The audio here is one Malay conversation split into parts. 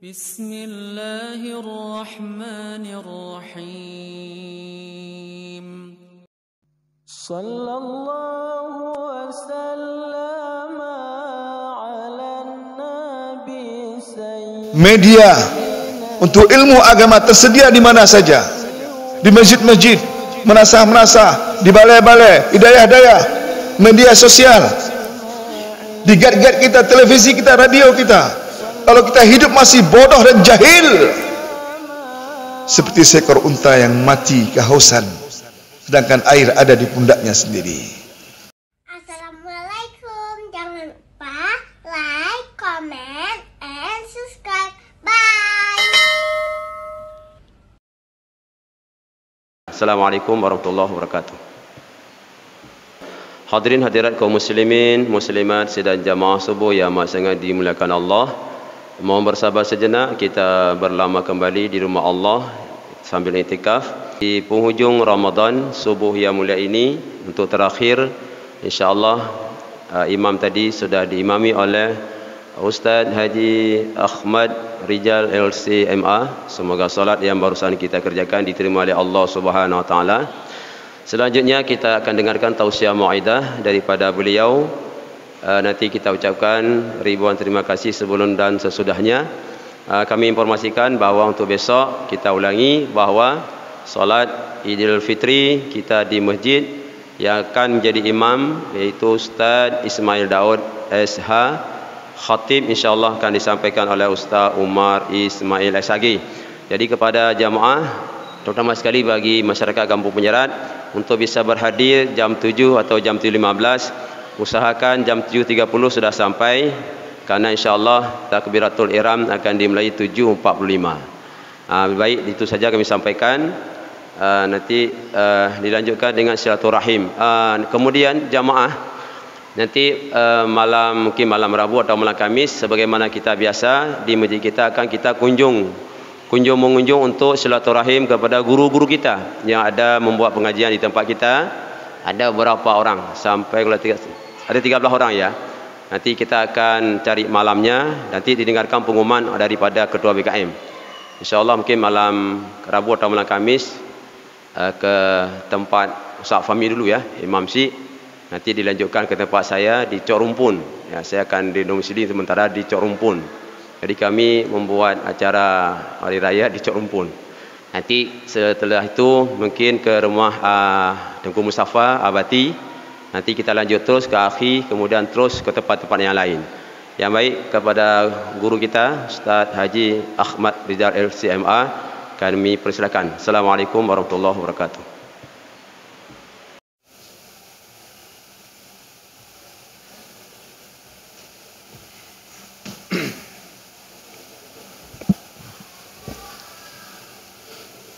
Bismillahirrahmanirrahim. Sallallahu wasallam ala nabi sayyid. Media untuk ilmu agama tersedia di mana saja, di masjid-masjid, menasah-menasah, di balai-balai, di daya-daya, media sosial, di gad-gad kita, televisi kita, radio kita. Kalau kita hidup masih bodoh dan jahil, seperti seekor unta yang mati kehausan, sedangkan air ada di pundaknya sendiri. Assalamualaikum. Jangan lupa like, comment, and subscribe. Bye. Assalamualaikum warahmatullahi wabarakatuh. Hadirin hadirat kaum muslimin, muslimat sidang jamaah subuh yang amat sangat dimuliakan Allah. Mohon bersabar sejenak, kita berlama kembali di rumah Allah sambil iktikaf di penghujung Ramadan subuh yang mulia ini. Untuk terakhir, insya-Allah imam tadi sudah diimami oleh Ustaz Haji Ahmad Rijal LCMA. Semoga solat yang barusan kita kerjakan diterima oleh Allah Subhanahu Wa Taala. Selanjutnya kita akan dengarkan tausiah mau'idah daripada beliau. Nanti kita ucapkan ribuan terima kasih sebelum dan sesudahnya. Kami informasikan bahawa untuk besok kita ulangi bahawa solat Idul Fitri kita di masjid yang akan menjadi imam iaitu Ustaz Ismail Daud SH. Khatib insya-Allah akan disampaikan oleh Ustaz Umar Ismail SHG. Jadi kepada jamaah, terutama sekali bagi masyarakat Kampung Penjerat, untuk bisa berhadir jam 7 atau jam 7.15, usahakan jam 7.30 sudah sampai, karena insya-Allah takbiratul ihram akan dimulai 7.45. Baik, itu saja kami sampaikan. Nanti dilanjutkan dengan silaturahim. Kemudian jamaah nanti mungkin malam Rabu atau malam Khamis, sebagaimana kita biasa di masjid kita akan kita mengunjung untuk silaturahim kepada guru-guru kita yang ada membuat pengajian di tempat kita. Ada beberapa orang, sampai ada 13 orang ya. Nanti kita akan cari malamnya, nanti didengarkan pengumuman daripada ketua BKM. InsyaAllah mungkin malam Rabu atau malam Khamis ke tempat Ustaz Fahmi dulu ya, Imam Syik. Nanti dilanjutkan ke tempat saya di Cok Rumpun ya, saya akan didomisili sementara di Cok Rumpun. Jadi kami membuat acara hari raya di Cok Rumpun. Nanti setelah itu mungkin ke rumah Tengku Mustafa Abati. Nanti kita lanjut terus ke Akhi, kemudian terus ke tempat-tempat yang lain. Yang baik, kepada guru kita Ustaz Haji Ahmad Rizal LCMA kami persilakan. Assalamualaikum warahmatullahi wabarakatuh.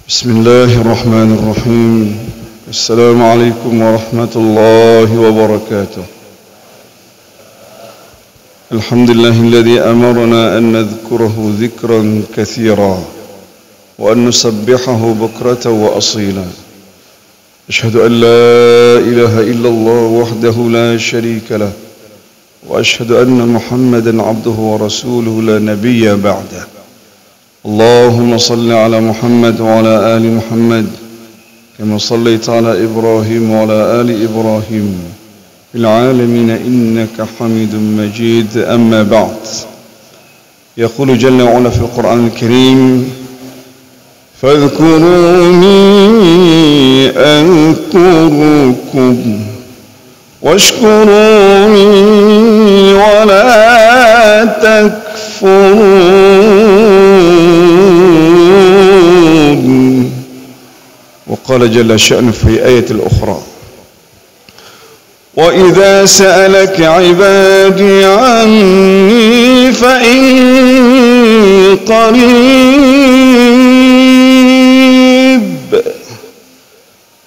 Bismillahirrahmanirrahim. Assalamualaikum warahmatullahi wabarakatuh. Alhamdulillahilladzi amarna an nadhkurahu dhikran katsira wa an nusabbihahu bukratan wa asila. Ashhadu an la ilaha illallah wahdahu la sharika lah wa ashhadu anna Muhammadan 'abduhu wa rasuluhu la nabiyya ba'dah. Allahumma salli ala Muhammad wa ala ali Muhammad كما صليت على إبراهيم وعلى آل إبراهيم في العالمين إنك حميد مجيد. أما بعد، يقول جل وعلا في القرآن الكريم: فاذكروني أذكركم واشكروني ولا تكفرون. وقال جل شأنه في آية الأخرى: وإذا سألك عبادي عني فإني قريب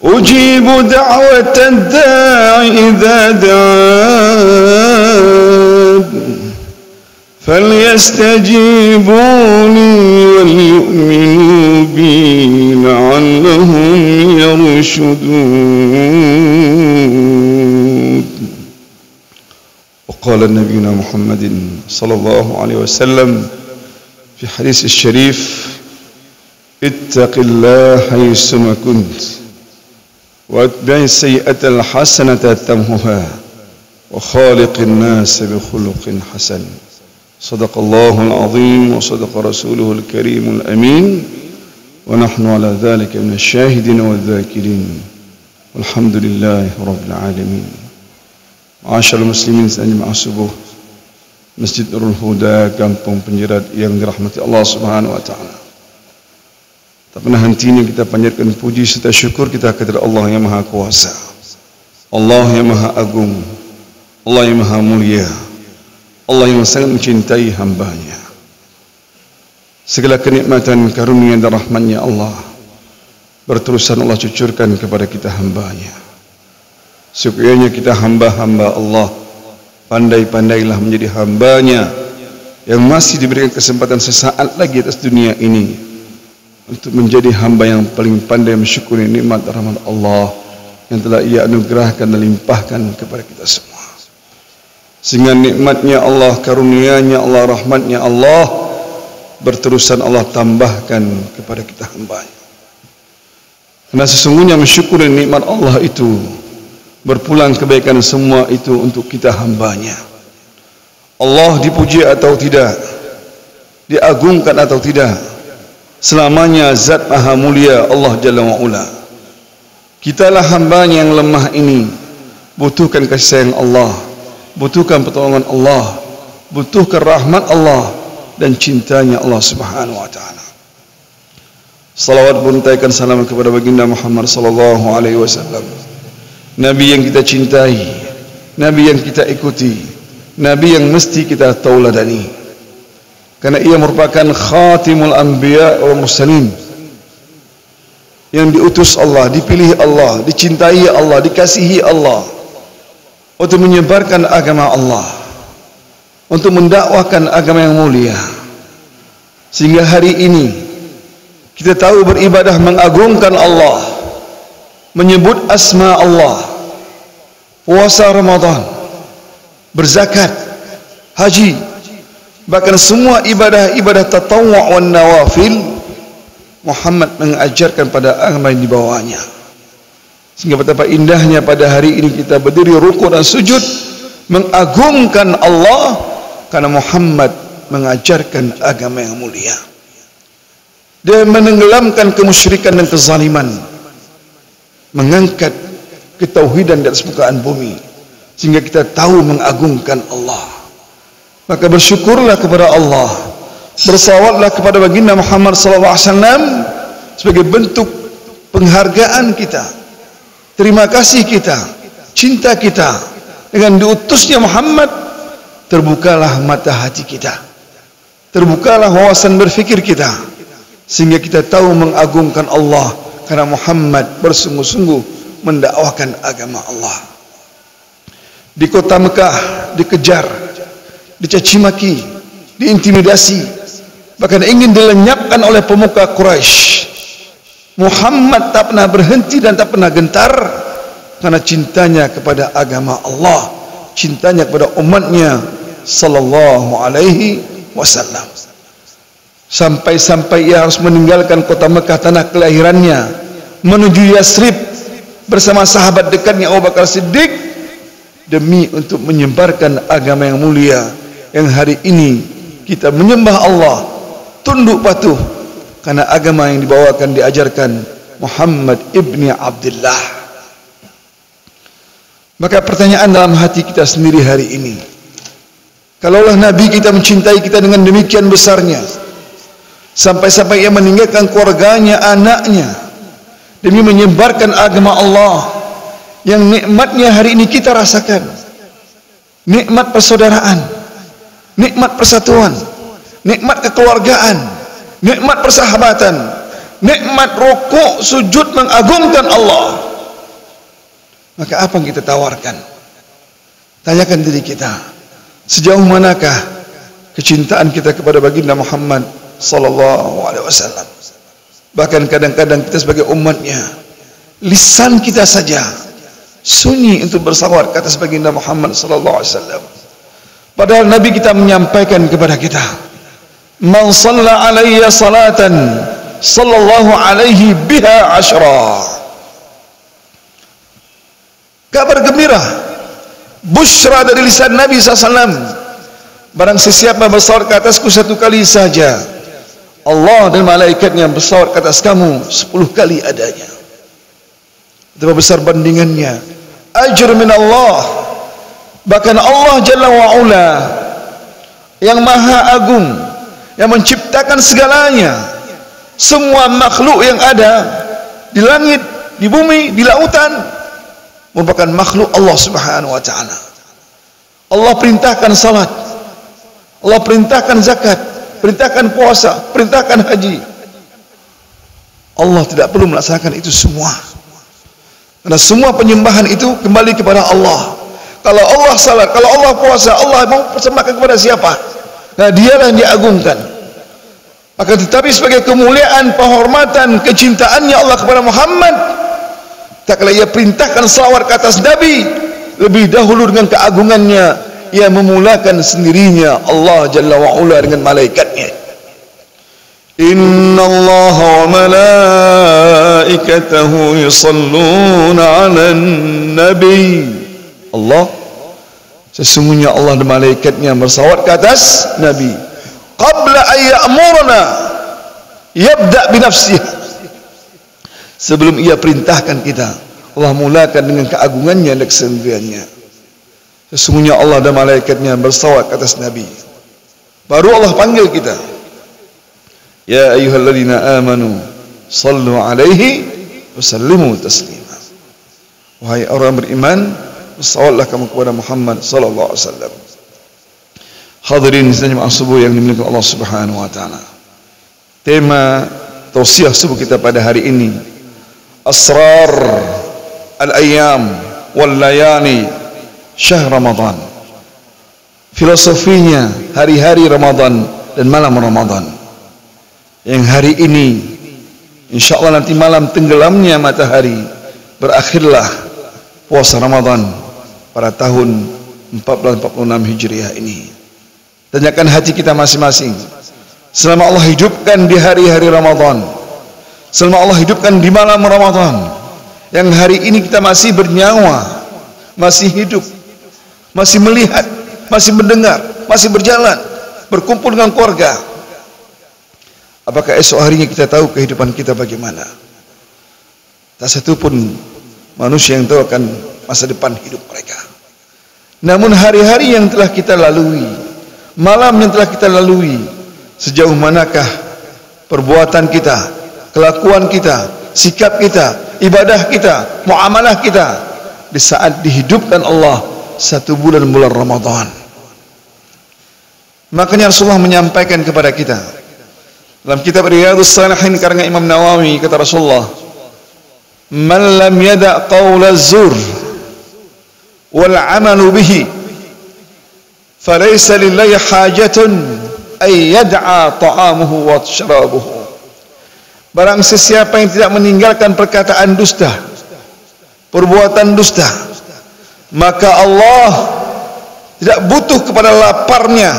أجيب دعوة الداع إذا دعان فليستجيبوا لي وليؤمنوا بي لعلهم يرشدون. وقال نبينا محمد صلى الله عليه وسلم: في حديث الشريف اتق الله حيثما كنت واتبع السيئة الحسنة تمحها وخالق الناس بخلق حسن. صدق الله العظيم وصدق رسوله الكريم الأمين ونحن على ذلك من الشاهدين والذاكرين والحمد لله رب العالمين. Ma'asyiral muslimin jemaah subuh Masjid Nurul Huda, Kampung Penjerat yang dirahmati Allah Subhanahu wa taala. Tak pernah hentinya kita panjatkan puji serta syukur kita kepada Allah yang Maha Kuasa, Allah yang Maha Agung, Allah yang Maha Mulia, Allah yang sangat mencintai hamba-Nya. Segala kenikmatan, karunia dan rahmat-Nya Allah berterusan Allah cucurkan kepada kita hamba-Nya. Supaya kita hamba-hamba Allah pandai-pandailah menjadi hamba-Nya yang masih diberikan kesempatan sesaat lagi atas dunia ini untuk menjadi hamba yang paling pandai mensyukuri nikmat dan rahmat Allah yang telah Ia anugerahkan dan limpahkan kepada kita semua. Sehingga nikmatnya Allah, karunia-Nya Allah, rahmatnya Allah berterusan Allah tambahkan kepada kita hamba-Nya. Karena sesungguhnya mensyukuri nikmat Allah itu berpulang kebaikan semua itu untuk kita hamba-Nya. Allah dipuji atau tidak, diagungkan atau tidak, selamanya zat maha mulia Allah Jalla wa'ala. Kitalah hamba-Nya yang lemah ini, butuhkan kasih sayang Allah, butuhkan pertolongan Allah, butuhkan rahmat Allah dan cintanya Allah Subhanahu wa taala. Salawat buntaikan salam kepada baginda Muhammad sallallahu alaihi wasallam, Nabi yang kita cintai, Nabi yang kita ikuti, Nabi yang mesti kita tauladani. Karena ia merupakan khatimul anbiya wal mursalin, yang diutus Allah, dipilih Allah, dicintai Allah, dikasihi Allah untuk menyebarkan agama Allah, untuk mendakwakan agama yang mulia. Sehingga hari ini kita tahu beribadah mengagungkan Allah, menyebut asma Allah, puasa Ramadan, berzakat, haji, bahkan semua ibadah-ibadah tatawwu' wan nawafil Muhammad mengajarkan pada agama yang dibawanya. Sehingga betapa indahnya pada hari ini kita berdiri rukuk dan sujud mengagungkan Allah karena Muhammad mengajarkan agama yang mulia. Dia menenggelamkan kemusyrikan dan kezaliman, mengangkat ketauhidan di atas permukaan bumi, sehingga kita tahu mengagungkan Allah. Maka bersyukurlah kepada Allah, bersalawatlah kepada baginda Muhammad SAW sebagai bentuk penghargaan kita, terima kasih kita, cinta kita. Dengan diutusnya Muhammad, terbukalah mata hati kita, terbukalah wawasan berfikir kita, sehingga kita tahu mengagungkan Allah karena Muhammad bersungguh-sungguh mendakwakan agama Allah. Di kota Mekah dikejar, dicaci maki, diintimidasi, bahkan ingin dilenyapkan oleh pemuka Quraisy. Muhammad tak pernah berhenti dan tak pernah gentar karena cintanya kepada agama Allah, cintanya kepada umatnya sallallahu alaihi wasallam. Sampai-sampai ia harus meninggalkan kota Mekah, tanah kelahirannya, menuju Yasrib bersama sahabat dekatnya Abu Bakar Siddiq demi untuk menyebarkan agama yang mulia yang hari ini kita menyembah Allah, tunduk patuh karena agama yang dibawakan, diajarkan Muhammad ibni Abdullah. Maka pertanyaan dalam hati kita sendiri hari ini, kalaulah Nabi kita mencintai kita dengan demikian besarnya, sampai-sampai ia meninggalkan keluarganya, anaknya, demi menyebarkan agama Allah yang nikmatnya hari ini kita rasakan, nikmat persaudaraan, nikmat persatuan, nikmat kekeluargaan, nikmat persahabatan, nikmat rukuk sujud mengagungkan Allah. Maka apa yang kita tawarkan? Tanyakan diri kita, sejauh manakah kecintaan kita kepada baginda Muhammad sallallahu alaihi wasallam? Bahkan kadang-kadang kita sebagai umatnya, lisan kita saja sunyi untuk bersalawat ke atas baginda Muhammad sallallahu alaihi wasallam. Padahal Nabi kita menyampaikan kepada kita, Man shalla alayya salatan sallallahu alaihi biha ashra. Kabar gembira, busyra dari lisan Nabi SAW. Barang sesiapa bersalawat ke atasku 1 kali saja, Allah dan malaikatnya bersalawat ke atas kamu 10 kali adanya. Betapa besar bandingannya. Ajr min Allah. Bahkan Allah Jalla wa'ala yang maha agung, yang menciptakan segalanya, semua makhluk yang ada di langit, di bumi, di lautan, merupakan makhluk Allah Subhanahu wa ta'ala. Allah perintahkan salat, Allah perintahkan zakat, perintahkan puasa, perintahkan haji. Allah tidak perlu melaksanakan itu semua, karena semua penyembahan itu kembali kepada Allah. Kalau Allah salat, kalau Allah puasa, Allah mau persembahkan kepada siapa? Nah, dialah yang diagungkan. Maka tetapi sebagai kemuliaan, penghormatan, kecintaannya Allah kepada Muhammad, tak kala ia perintahkan salawat ke atas Nabi, lebih dahulu dengan keagungannya ia memulakan sendirinya Allah Jalla wa'ala dengan malaikatnya. Inna Allah wa malaikatahu yusalluna 'alan nabi. Allah, sesungguhnya Allah dan malaikatnya bersalawat ke atas Nabi. Qabla an ya'murna yabda' bi nafsihi. Sebelum ia perintahkan kita, Allah mulakan dengan keagungannya dan kesendiriannya. Sesungguhnya Allah dan malaikatnya bersalawat ke atas Nabi. Baru Allah panggil kita. Ya ayyuhalladzina amanu sallu alaihi wa sallimu taslima. Wahai orang beriman, bersalawatlah kamu kepada Muhammad sallallahu alaihi wasallam. Hadirin jemaah subuh yang dimiliki Allah Subhanahu wa taala. Tema tausiah subuh kita pada hari ini, asrar al-ayyam wal layali syahr Ramadan. Filosofinya hari-hari Ramadan dan malam Ramadan. Yang hari ini insyaallah nanti malam tenggelamnya matahari berakhirlah puasa Ramadan pada tahun 1446 Hijriah ini. Tanyakan hati kita masing-masing. Selama Allah hidupkan di hari-hari Ramadan, selama Allah hidupkan di malam Ramadan, yang hari ini kita masih bernyawa, masih hidup, masih melihat, masih mendengar, masih berjalan, berkumpul dengan keluarga, apakah esok harinya kita tahu kehidupan kita bagaimana? Tak satu pun manusia yang tahu akan masa depan hidup mereka. Namun hari-hari yang telah kita lalui, malam yang telah kita lalui, sejauh manakah perbuatan kita, kelakuan kita, sikap kita, ibadah kita, muamalah kita di saat dihidupkan Allah 1 bulan Ramadan. Makanya Rasulullah menyampaikan kepada kita dalam kitab Riyadhus Shalihin karangan Imam Nawawi, kata Rasulullah, man lam yada' qawla zur wal amalu bihi falaysa lillahi hajatun ay yad'a ta'amuhu wa syarabuhu. Barang sesiapa yang tidak meninggalkan perkataan dusta, perbuatan dusta, maka Allah tidak butuh kepada laparnya,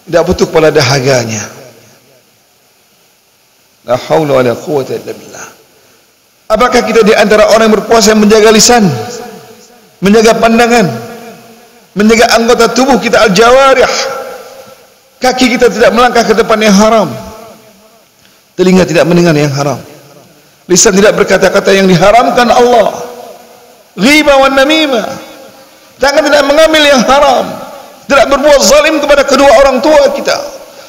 tidak butuh kepada dahaganya. La haula wala quwwata illa billah. Apakah kita di antara orang yang berpuasa yang menjaga lisan, menjaga pandangan, menjaga anggota tubuh kita al-jawarih, kaki kita tidak melangkah ke depan yang haram, telinga tidak mendengar yang haram, lisan tidak berkata-kata yang diharamkan Allah, ghibah wan namimah, tangan tidak mengambil yang haram, tidak berbuat zalim kepada kedua orang tua kita,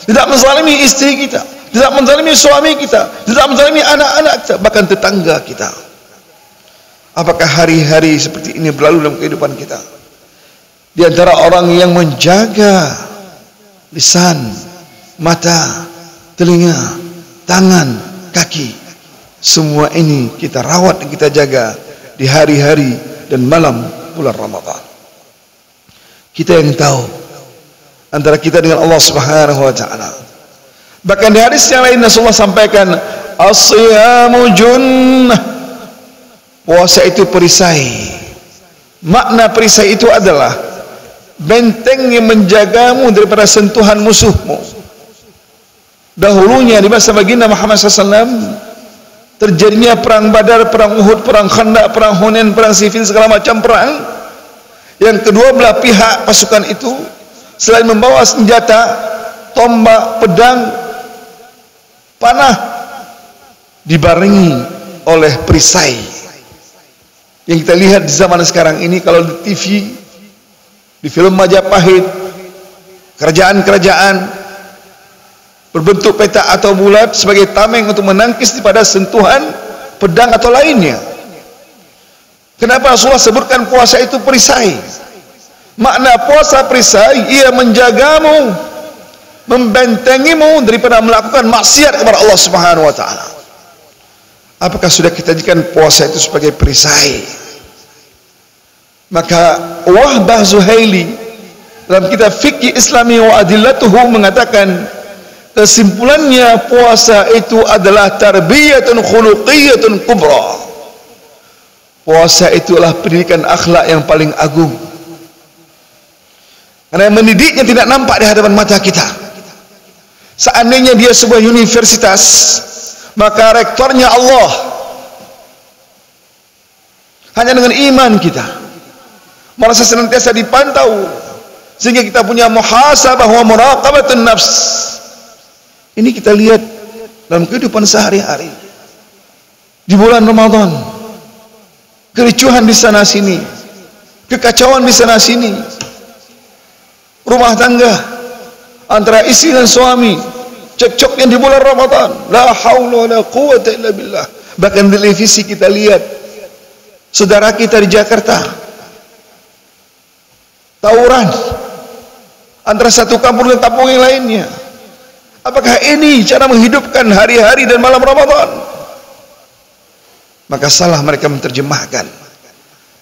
tidak menzalimi istri kita, tidak menzalimi suami kita, tidak menzalimi anak-anak kita, bahkan tetangga kita. Apakah hari-hari seperti ini berlalu dalam kehidupan kita? Di antara orang yang menjaga lisan, mata, telinga, tangan, kaki, semua ini kita rawat dan kita jaga di hari-hari dan malam bulan Ramadan. Kita yang tahu antara kita dengan Allah Subhanahu wa taala. Bahkan di hadis yang lain Rasulullah sampaikan, as-siyamu junnah, puasa itu perisai. Makna perisai itu adalah benteng yang menjagamu daripada sentuhan musuhmu. dahulunya di masa baginda Muhammad SAW terjadinya perang Badar, perang Uhud, perang Khandaq, perang Hunain, perang Siffin, segala macam perang, yang kedua belah pihak pasukan itu selain membawa senjata, tombak, pedang, panah, dibarengi oleh perisai. Yang kita lihat di zaman sekarang ini, kalau di TV, di film Majapahit, kerajaan-kerajaan berbentuk petak atau bulat sebagai tameng untuk menangkis daripada sentuhan pedang atau lainnya. Kenapa Rasulullah sebutkan puasa itu perisai? Makna puasa perisai, ia menjagamu, membentengimu daripada melakukan maksiat kepada Allah Subhanahu wa taala. Apakah sudah kita jadikan puasa itu sebagai perisai? Maka Wahbah Zuhaili dalam kitab Fiqh Islami wa Adillatuhu mengatakan, kesimpulannya puasa itu adalah tarbiyatun khuluqiyatun kubra. Puasa itulah pendidikan akhlak yang paling agung, karena mendidiknya tidak nampak di hadapan mata kita. Seandainya dia sebuah universitas, maka rektornya Allah. Hanya dengan iman kita merasa senantiasa dipantau, sehingga kita punya muhasabah wa muraqabatun nafs. Ini kita lihat dalam kehidupan sehari-hari. Di bulan Ramadan, kericuhan di sana sini, kekacauan di sana sini, rumah tangga antara istri dan suami, cekcoknya di bulan Ramadan, la haula wala quwwata illa billah. Bahkan di televisi kita lihat saudara kita di Jakarta tawuran antara satu kampung dan kampung yang lainnya. Apakah ini cara menghidupkan hari-hari dan malam Ramadan? Maka salah mereka menerjemahkan.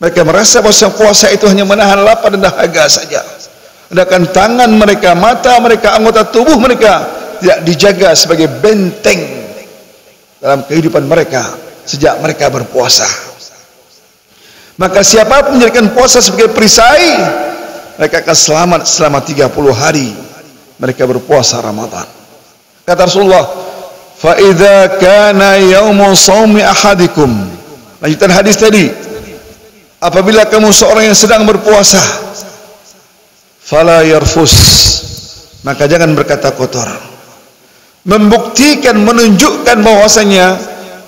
Mereka merasa bahwa puasa itu hanya menahan lapar dan dahaga saja. Sedangkan tangan mereka, mata mereka, anggota tubuh mereka tidak dijaga sebagai benteng dalam kehidupan mereka sejak mereka berpuasa. Maka siapapun menjadikan puasa sebagai perisai, mereka akan selamat selama 30 hari mereka berpuasa Ramadan. Kata Rasulullah, fa idza kana yaumu shaumi ahadikum, lanjutan hadis tadi, apabila kamu seorang yang sedang berpuasa, fala yarfus, maka jangan berkata kotor. Membuktikan, menunjukkan bahwasanya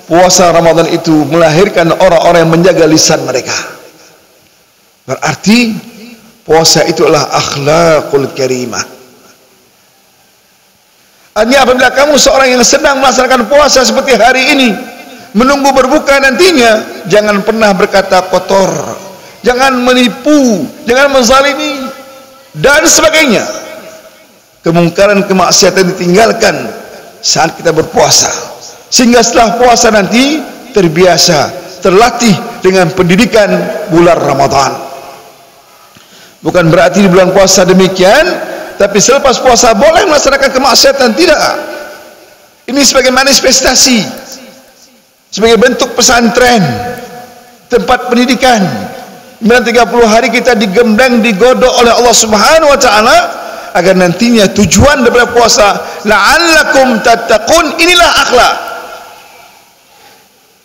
puasa Ramadan itu melahirkan orang-orang yang menjaga lisan mereka. Berarti puasa itu adalah akhlaqul karimah. Artinya apabila kamu seorang yang sedang melaksanakan puasa seperti hari ini, menunggu berbuka nantinya, jangan pernah berkata kotor, jangan menipu, jangan menzalimi dan sebagainya. Kemungkaran, kemaksiatan ditinggalkan saat kita berpuasa, sehingga setelah puasa nanti terbiasa, terlatih dengan pendidikan bulan Ramadan. Bukan berarti di bulan puasa demikian tapi selepas puasa boleh melaksanakan kemaksiatan, tidak. Ini sebagai manifestasi, sebagai bentuk pesantren, tempat pendidikan. 30 hari kita digembleng, digodok oleh Allah Subhanahu wa taala agar nantinya tujuan daripada puasa la'allakum tattaqun, inilah akhlak.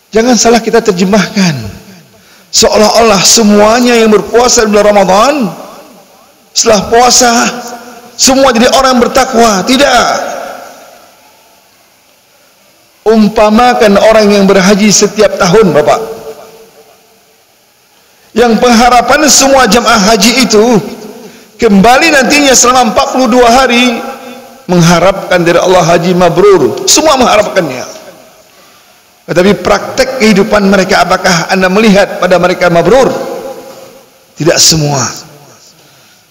Jangan salah kita terjemahkan seolah-olah semuanya yang berpuasa di bulan Ramadan setelah puasa semua jadi orang yang bertakwa. Tidak. Umpamakan orang yang berhaji setiap tahun, Bapak, yang pengharapan semua jemaah haji itu kembali nantinya selama 42 hari mengharapkan dari Allah haji mabrur. Semua mengharapkannya. Tetapi praktek kehidupan mereka, apakah Anda melihat pada mereka mabrur? Tidak semua.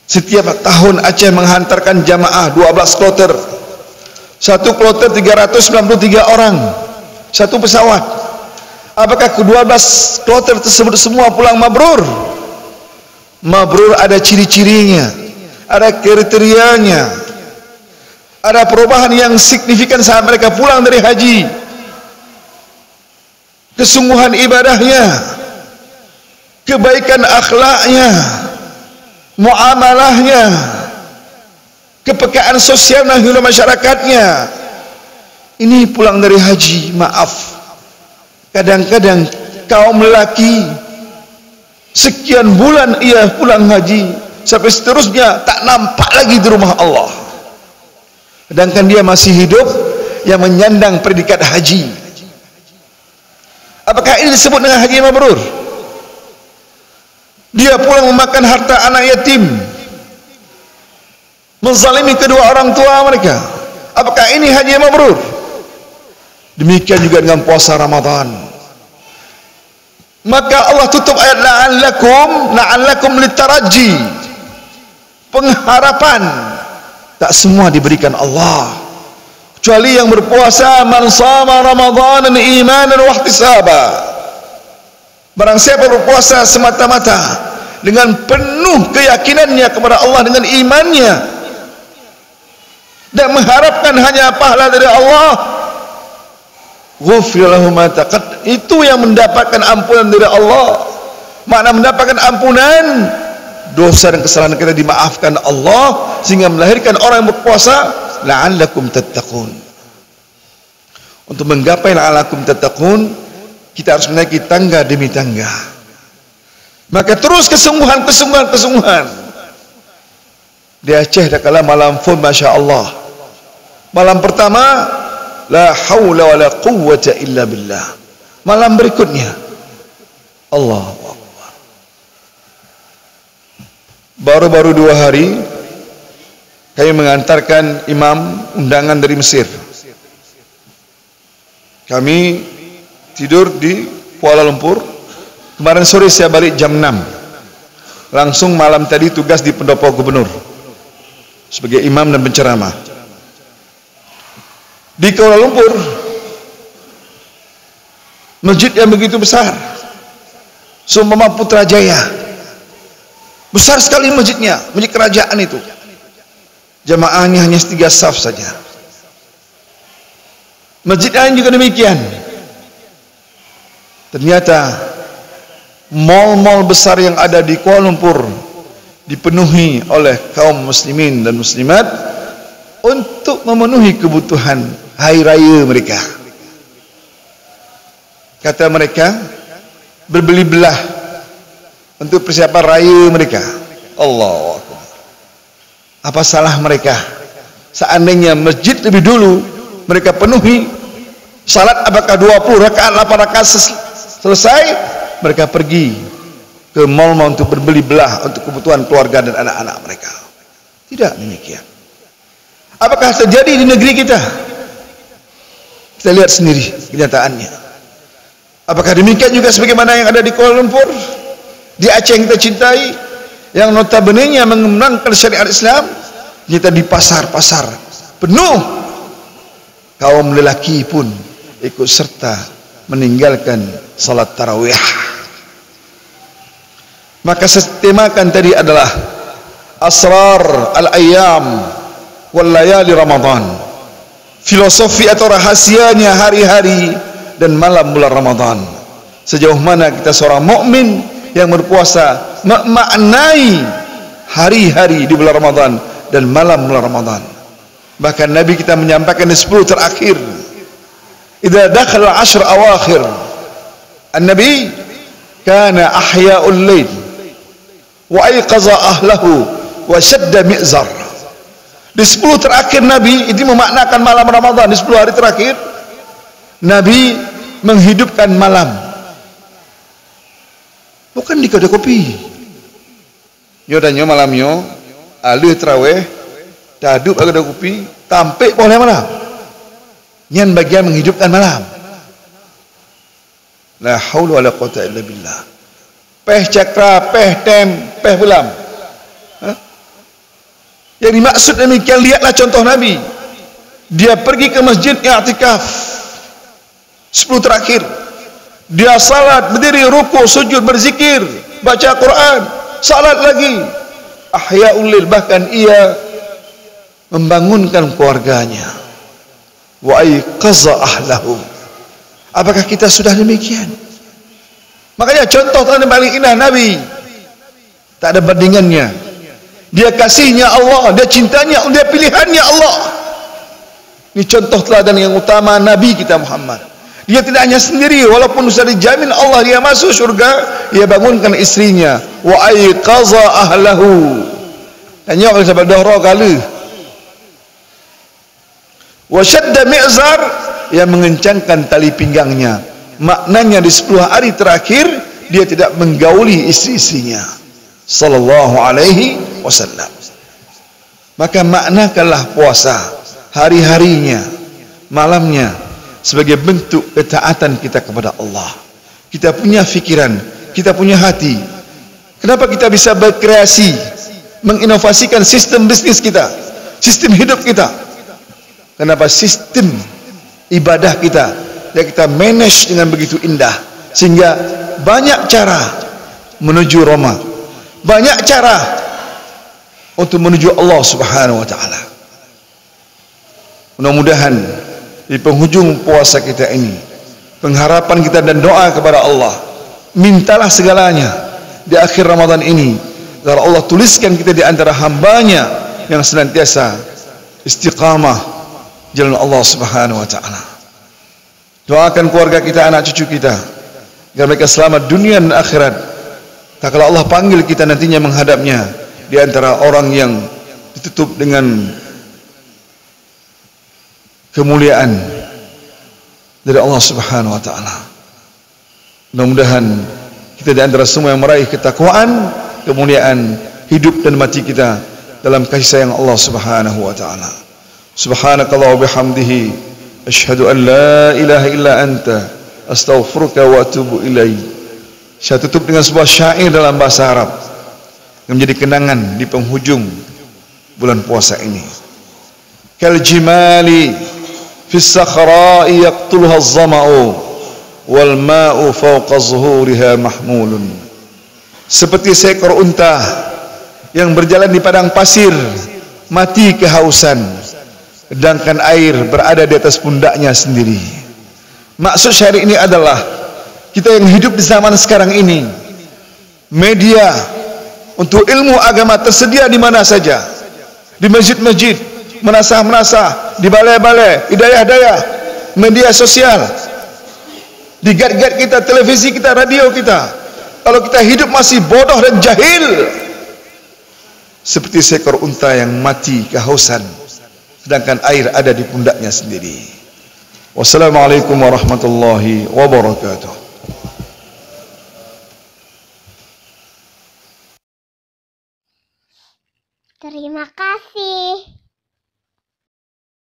Setiap tahun Aceh menghantarkan jamaah 12 kloter. Satu kloter 393 orang, satu pesawat. Apakah ke-12 kloter tersebut semua pulang mabrur? Mabrur ada ciri-cirinya, ada kriterianya, ada perubahan yang signifikan saat mereka pulang dari haji. Kesungguhan ibadahnya, kebaikan akhlaknya, muamalahnya, kepekaan sosial dan hidup masyarakatnya, Ini pulang dari haji, maaf. Kadang-kadang kaum lelaki sekian bulan ia pulang haji, sampai seterusnya tak nampak lagi di rumah Allah. Sedangkan dia masih hidup yang menyandang predikat haji. Apakah ini disebut dengan haji mabrur? Dia pulang memakan harta anak yatim, menzalimi kedua orang tua mereka. Apakah ini haji mabrur? Demikian juga dengan puasa Ramadan. Maka Allah tutup ayat la'allakum litaraji, pengharapan. Tak semua diberikan Allah, kecuali yang berpuasa. Man shama Ramadan imanan wa ihtisaba. Barang siapa berpuasa semata-mata dengan penuh keyakinannya kepada Allah, dengan imannya, dan mengharapkan hanya pahala dari Allah, ghufira lahu ma taqaddam, itu yang mendapatkan ampunan dari Allah. Makna mendapatkan ampunan, dosa dan kesalahan kita dimaafkan Allah, sehingga melahirkan orang yang berpuasa la'allakum tattaqun. Untuk menggapai la'allakum tattaqun, kita harus menaiki tangga demi tangga. Maka terus kesungguhan. Di Aceh dah kala malam pun Masya Allah. Malam pertama la hawla wa la quwwata illa billah. Malam berikutnya Allahu Akbar. Baru-baru 2 hari kami mengantarkan imam undangan dari Mesir. Kami tidur di Kuala Lumpur. Kemarin sore saya balik jam 6. Langsung malam tadi tugas di pendopo gubernur sebagai imam dan penceramah. Di Kuala Lumpur, masjid yang begitu besar, seumpama Putrajaya, besar sekali masjidnya, masjid kerajaan itu. Jamaahnya hanya 3 saf saja. Masjid lain juga demikian. Ternyata mal-mal besar yang ada di Kuala Lumpur dipenuhi oleh kaum muslimin dan muslimat untuk memenuhi kebutuhan hari raya mereka. Kata mereka, berbeli belah untuk persiapan raya mereka. Allahu Akbar. Apa salah mereka? Seandainya masjid lebih dulu mereka penuhi, salat apakah 20 rakaat, 8 rakaat selesai, mereka pergi ke mal-mal untuk berbeli belah untuk kebutuhan keluarga dan anak-anak mereka. Tidak demikian. Apakah terjadi di negeri kita? Kita lihat sendiri kenyataannya. Apakah demikian juga sebagaimana yang ada di Kuala Lumpur, di Aceh yang kita cintai, yang notabene-nya mengembangkan syariat Islam? Kita di pasar-pasar penuh, kaum lelaki pun ikut serta meninggalkan salat tarawih. Maka temakan tadi adalah asrar al-ayyam wal layali Ramadan, filosofi atau rahasianya hari-hari dan malam bulan Ramadan. Sejauh mana kita seorang mukmin yang berpuasa memaknai hari-hari di bulan Ramadan dan malam bulan Ramadan. Bahkan Nabi kita menyampaikan di 10 terakhir, idza dakhala al-ashr awakhir, an-nabi kana ahya'ul lail wa ayqaza ahlahu wa shadda mi'zar. Di 10 terakhir Nabi itu memaknakan malam Ramadan. Di 10 hari terakhir Nabi menghidupkan malam. Bukan di kedai kopi. Yo danyo malamnya alih tarawih, daduk kedai kopi, tampik boleh malam. Nyan bagian menghidupkan malam. La haula wala quwata illa billah. Peh cakra, peh tem, peh belam. Yang dimaksud demikian, lihatlah contoh Nabi. Dia pergi ke masjid i'tikaf 10 terakhir. Dia salat, berdiri, ruku, sujud, berzikir, baca Quran, salat lagi. Ahya'ul lail, bahkan ia membangunkan keluarganya. Wa ayqaza ahlahu. Apakah kita sudah demikian? Makanya contoh yang paling indah Nabi, tak ada bandingannya. Dia kasihnya Allah, dia cintanya, dia pilihannya Allah. Ini contoh teladan yang utama Nabi kita Muhammad. Dia tidak hanya sendiri, walaupun sudah dijamin Allah dia masuk syurga, dia bangunkan istrinya. Wa aiqaza ahlahu. Dan nyok sampai dohro kali. Wa syadda mi'zar, yang mengencangkan tali pinggangnya. Maknanya di 10 hari terakhir dia tidak menggauli istri-istrinya. Sallallahu alaihi wasallam. Maka maknakanlah puasa hari-harinya, malamnya, sebagai bentuk ketaatan kita kepada Allah. Kita punya fikiran, kita punya hati. Kenapa kita bisa berkreasi, menginovasikan sistem bisnis kita, sistem hidup kita? Kenapa sistem ibadah kita yang kita manage dengan begitu indah, sehingga banyak cara menuju Roma, banyak cara untuk menuju Allah Subhanahu wa taala. Mudah-mudahan di penghujung puasa kita ini, pengharapan kita dan doa kepada Allah, mintalah segalanya di akhir Ramadan ini, agar Allah tuliskan kita di antara hambanya yang senantiasa istiqamah jalan Allah Subhanahu wa taala. Doakan keluarga kita, anak cucu kita, agar mereka selamat dunia dan akhirat. Tak kala Allah panggil kita nantinya menghadapnya di antara orang yang ditutup dengan kemuliaan dari Allah Subhanahu wa taala. Mudah-mudahan kita di antara semua yang meraih ketakwaan, kemuliaan hidup dan mati kita dalam kasih sayang Allah Subhanahu wa taala. Subhanakallah wa bihamdihi asyhadu an la ilaha illa anta astaghfiruka wa atubu ilaik. Saya tutup dengan sebuah syair dalam bahasa Arab yang menjadi kenangan di penghujung bulan puasa ini. Kal jimali fi sakhra'i yaqtulha az-zama'u wal ma'u fawqa zuhuriha mahmulun. Seperti seekor unta yang berjalan di padang pasir, mati kehausan, sedangkan air berada di atas pundaknya sendiri. Maksud syair ini adalah kita yang hidup di zaman sekarang ini, media untuk ilmu agama tersedia di mana saja, di masjid-masjid, menasah-menasah, di balai-balai, hidayah-hidayah, media sosial, di gad-gad kita, televisi kita, radio kita. Kalau kita hidup masih bodoh dan jahil, seperti seekor unta yang mati kehausan, sedangkan air ada di pundaknya sendiri. Wassalamualaikum warahmatullahi wabarakatuh. Terima kasih.